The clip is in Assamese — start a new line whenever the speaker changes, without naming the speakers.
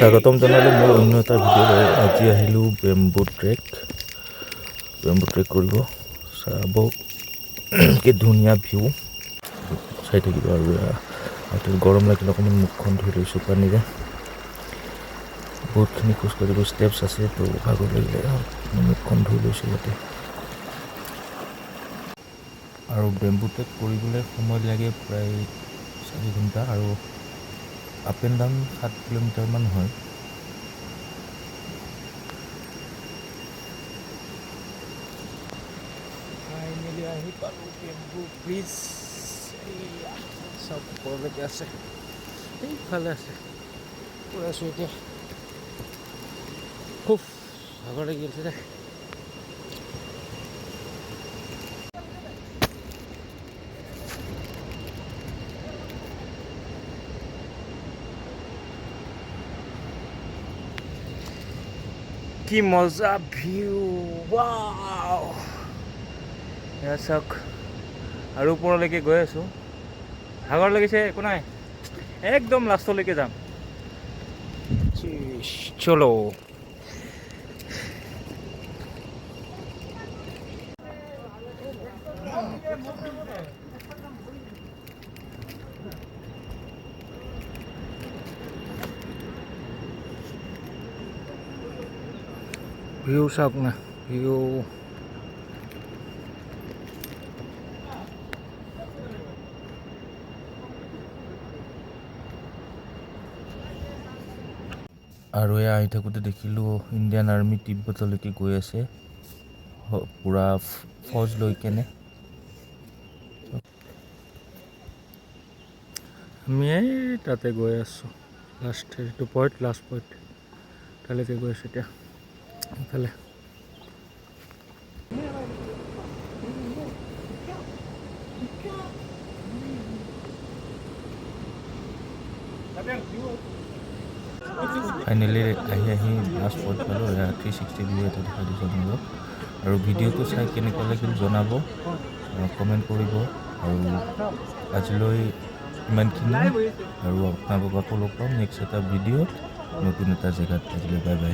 স্বাগতম জনালোঁ মোৰ অন্য এটা ভিডিঅ'লৈ। আজি আহিলোঁ বেম্বু ট্ৰেক কৰিব। চাব কি ধুনীয়া ভিউ চাই থাকিব। আৰু গৰম লাগিলে অকণমান মুখখন ধুই লৈছোঁ পানীৰে। বহুতখিনি খোজকাঢ়িব ষ্টেপছ আছে, তো ভাগৰ লাগিলে মুখখন ধুই লৈছোঁ ইয়াতে। আৰু বেম্বু ট্ৰেক কৰিবলৈ সময় লাগে প্ৰায় 4 ঘণ্টা, আৰু আপ এণ্ড ডাউন 7 কিলোমিটাৰমান হয়। ফাইনেলি আহি পালোঁ বেম্বু ব্ৰিজ। চব ওপৰলৈকে আছে, এইফালে আছে। গৈ আছোঁ এতিয়া। খুব ভাগৰ লাগি আছে দে। কি মজা ভিউ, ৱাও! এয়া চাওক, আৰু ওপৰলৈকে গৈ আছোঁ। ভাগৰ লাগিছে, একো নাই, একদম লাষ্টলৈকে যাম। চলো। ভিউ চাওক না, ভিউ। আৰু এয়া আহি থাকোঁতে দেখিলোঁ ইণ্ডিয়ান আৰ্মি তিব্বতলৈকে গৈ আছে, পূৰা ফৌজ লৈ কেনে। আমি এই তাতে গৈ আছোঁ, লাষ্ট পইণ্ট তালৈকে গৈ আছোঁ এতিয়া। এইফালে ফাইনেলি আহি লাষ্ট পইণ্ট পালোঁ। 360 ভিউ এটা দেখাই দিছোঁ আপোনালোকক। আৰু ভিডিঅ'টো চাই কেনেকুৱা লাগিল জনাব, কমেণ্ট কৰিব। আৰু আজিলৈ ইমানখিনি, আৰু আপোনালোকক আকৌ লগ পাম নেক্সট এটা ভিডিঅ'ত নতুন এটা জেগাত। আজিলৈ বাই বাই।